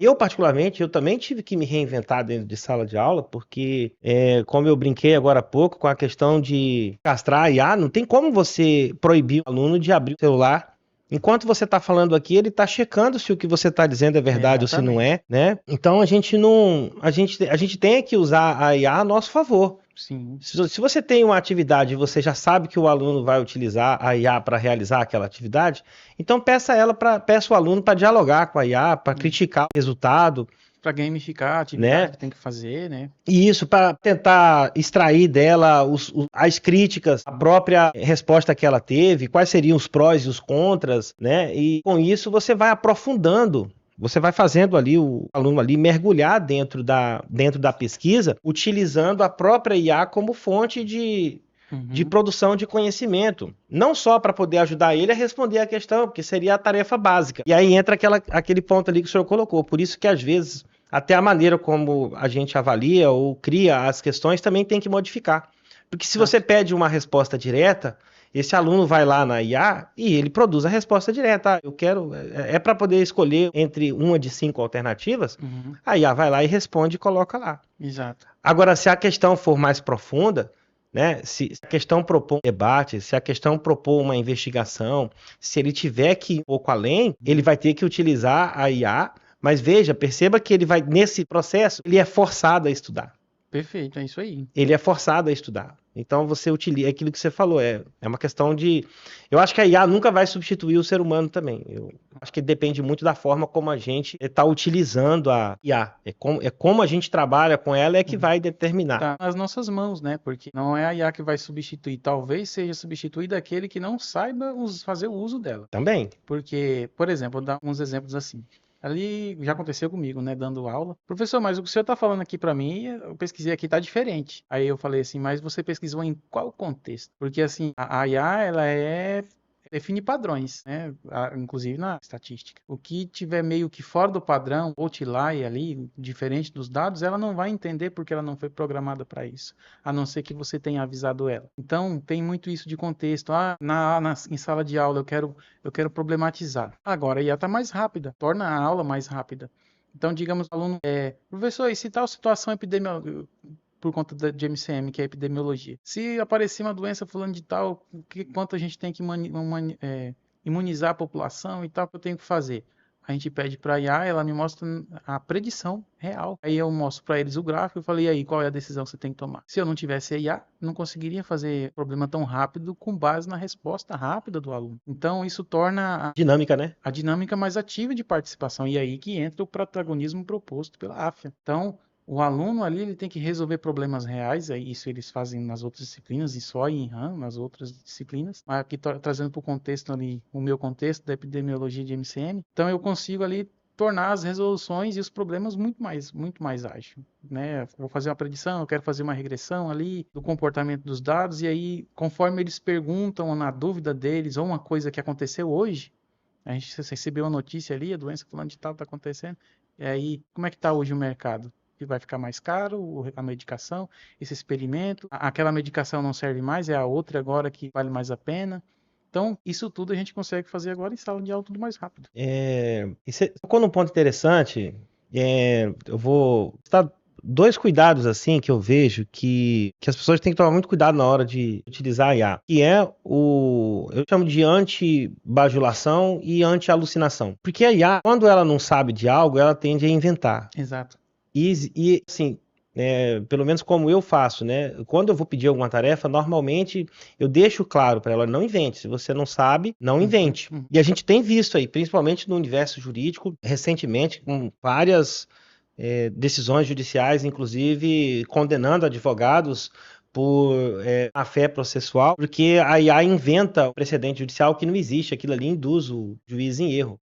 Eu, particularmente, eu também tive que me reinventar dentro de sala de aula, porque, como eu brinquei agora há pouco com a questão de castrar a IA, não tem como você proibir o aluno de abrir o celular. Enquanto você está falando aqui, ele está checando se o que você está dizendo é verdade ou se não Exatamente. é, né? Então a gente não, a gente tem que usar a IA a nosso favor. Sim. Se você tem uma atividade e você já sabe que o aluno vai utilizar a IA para realizar aquela atividade, então peça o aluno para dialogar com a IA, para criticar o resultado, Para gamificar a atividade né? que tem que fazer, né? E isso para tentar extrair dela as críticas, a própria resposta que ela teve, quais seriam os prós e os contras, né? E com isso você vai aprofundando, você vai fazendo ali o aluno ali mergulhar dentro da pesquisa, utilizando a própria IA como fonte de Uhum. produção de conhecimento, não só para poder ajudar ele a responder a questão, porque seria a tarefa básica. E aí entra aquele ponto ali que o senhor colocou. Por isso que às vezes até a maneira como a gente avalia ou cria as questões também tem que modificar. Porque se você Exato. pede uma resposta direta, esse aluno vai lá na IA e ele produz a resposta direta. Eu quero. Para poder escolher entre uma de 5 alternativas, Uhum. a IA vai lá e responde e coloca lá. Exato. Agora, se a questão for mais profunda, né, se a questão propor um debate, se a questão propor uma investigação, se ele tiver que ir um pouco além, ele vai ter que utilizar a IA, mas veja, perceba que ele vai, nesse processo, ele é forçado a estudar. Perfeito, é isso aí. Ele é forçado a estudar. Então você utiliza é aquilo que você falou, é uma questão de. Eu acho que a IA nunca vai substituir o ser humano também. Eu acho que depende muito da forma como a gente está utilizando a IA. É como a gente trabalha com ela é que Uhum. vai determinar. Tá nas nossas mãos, né? Porque não é a IA que vai substituir, talvez seja substituído aquele que não saiba fazer o uso dela. Também. Porque, por exemplo, vou dar uns exemplos assim. Ali já aconteceu comigo, né, dando aula. Professor, mas o que o senhor está falando aqui para mim, eu pesquisei aqui, tá diferente. Aí eu falei assim, mas você pesquisou em qual contexto? Porque assim, a IA, ela define padrões, né? Inclusive na estatística. O que tiver meio que fora do padrão, outlier ali, diferente dos dados, ela não vai entender porque ela não foi programada para isso, a não ser que você tenha avisado ela. Então, tem muito isso de contexto. Em sala de aula eu quero problematizar. Agora a IA está mais rápida, torna a aula mais rápida. Então, digamos, o aluno professor, e se tal situação epidemiológica, por conta de MCM, que é a epidemiologia. Se aparecer uma doença fulano de tal, quanto a gente tem que imunizar a população e tal, que eu tenho que fazer? A gente pede para a IA, ela me mostra a predição real. Aí eu mostro para eles o gráfico e falei, e aí, qual é a decisão que você tem que tomar? Se eu não tivesse a IA, não conseguiria fazer problema tão rápido com base na resposta rápida do aluno. Então, isso torna Dinâmica, né? a dinâmica mais ativa de participação. E aí que entra o protagonismo proposto pela AFIA. Então, o aluno ali ele tem que resolver problemas reais, isso eles fazem nas outras disciplinas e só em RAM, nas outras disciplinas, mas aqui trazendo para o contexto ali, o meu contexto da epidemiologia de MCM, então eu consigo ali tornar as resoluções e os problemas muito mais ágeis, né? Eu vou fazer uma predição, eu quero fazer uma regressão ali do comportamento dos dados e aí, conforme eles perguntam ou na dúvida deles ou uma coisa que aconteceu hoje, a gente recebeu a notícia ali, a doença fulano de tal está acontecendo. E aí, como é que está hoje o mercado? E vai ficar mais caro a medicação, esse experimento, aquela medicação não serve mais, é a outra agora que vale mais a pena. Então, isso tudo a gente consegue fazer agora em sala de aula tudo mais rápido. E você tocou num ponto interessante. Eu vou citar dois cuidados assim que eu vejo que as pessoas têm que tomar muito cuidado na hora de utilizar a IA, que é eu chamo de anti-bajulação e anti-alucinação. Porque a IA, quando ela não sabe de algo, ela tende a inventar. Exato. E assim, pelo menos como eu faço, né? Quando eu vou pedir alguma tarefa, normalmente eu deixo claro para ela, não invente. Se você não sabe, não Uhum, invente. uhum. E a gente tem visto aí, principalmente no universo jurídico, recentemente, com várias decisões judiciais, inclusive condenando advogados por má fé processual, porque a IA inventa um precedente judicial que não existe, aquilo ali induz o juiz em erro.